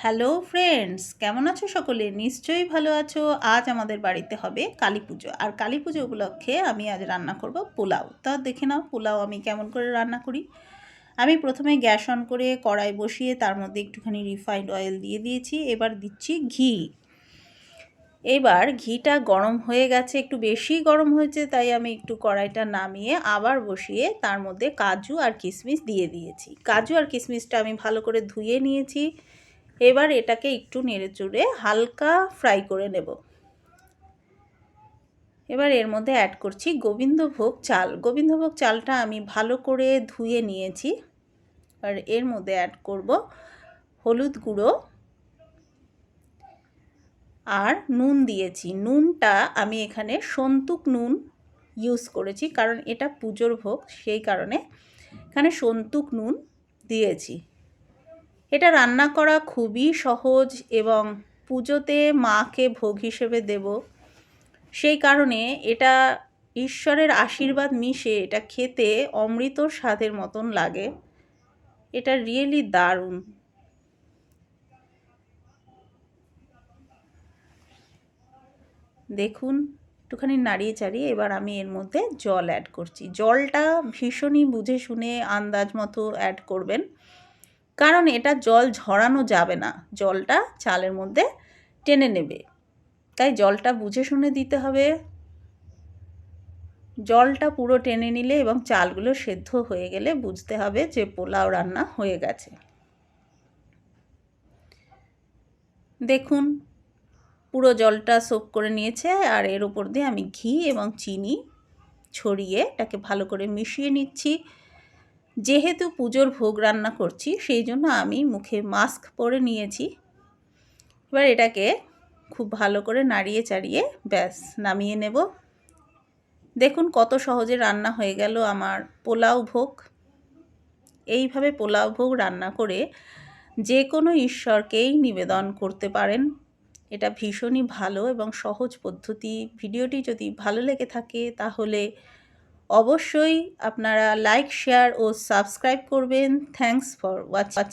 Hello friends, কেমন আছো সকলে? নিশ্চয়ই ভালো আছো। আজ আমাদের বাড়িতে হবে কালী পুজো, আর কালী পুজো উপলক্ষে আমি আজ রান্না করব পোলাও। তা দেখে নাও পোলাও আমি কেমন করে রান্না করি। আমি প্রথমে গ্যাস অন করে কড়াই বসিয়ে তার মধ্যে একটুখানি রিফাইন্ড অয়েল দিয়ে দিয়েছি। এবার দিচ্ছি ঘি। এবার ঘিটা গরম হয়ে গেছে, একটু বেশি গরম হয়েছে, তাই আমি একটু কড়াইটা নামিয়ে আবার বসিয়ে তার মধ্যে কাজু আর কিশমিশ দিয়ে দিয়েছি। কাজু আর কিশমিশটা আমি ভালো করে ধুয়ে নিয়েছি। এবার এটাকে একটু নেড়েচড়ে হালকা ফ্রাই করে নেব। এবার এর মধ্যে অ্যাড করছি গোবিন্দভোগ চাল। গোবিন্দভোগ চালটা আমি ভালো করে ধুয়ে নিয়েছি। আর এর মধ্যে অ্যাড করব হলুদ গুঁড়ো আর নুন দিয়েছি। নুনটা আমি এখানে সন্তুক নুন ইউজ করেছি, কারণ এটা পুজোর ভোগ, সেই কারণে এখানে সন্তুক নুন দিয়েছি। এটা রান্না করা খুবই সহজ এবং পুজোতে মাকে ভোগ হিসেবে দেব, সেই কারণে এটা ঈশ্বরের আশীর্বাদ মিশে এটা খেতে অমৃতর স্বাদের মতন লাগে। এটা রিয়েলি দারুণ। দেখুন, একটুখানি নাড়িয়ে চাড়িয়ে এবার আমি এর মধ্যে জল অ্যাড করছি। জলটা ভীষণই বুঝে শুনে আন্দাজ মতো অ্যাড করবেন, কারণ এটা জল ঝরানো যাবে না, জলটা চালের মধ্যে টেনে নেবে, তাই জলটা বুঝে শুনে দিতে হবে। জলটা পুরো টেনে নিলে এবং চালগুলো সেদ্ধ হয়ে গেলে বুঝতে হবে যে পোলাও রান্না হয়ে গেছে। দেখুন, পুরো জলটা সোক করে নিয়েছে, আর এর উপর দিয়ে আমি ঘি এবং চিনি ছড়িয়ে এটাকে ভালো করে মিশিয়ে নিচ্ছি। যেহেতু পুজোর ভোগ রান্না করছি, সেই জন্য আমি মুখে মাস্ক পরে নিয়েছি। এবার এটাকে খুব ভালো করে নাড়িয়ে চাড়িয়ে ব্যাস নামিয়ে নেব। দেখুন কত সহজে রান্না হয়ে গেল আমার পোলাও ভোগ। এইভাবে পোলাও ভোগ রান্না করে যে কোনো ঈশ্বরকেই নিবেদন করতে পারেন। এটা ভীষণই ভালো এবং সহজ পদ্ধতি। ভিডিওটি যদি ভালো লেগে থাকে তাহলে অবশ্যই আপনারা লাইক, শেয়ার ও সাবস্ক্রাইব করবেন। Thanks for watching.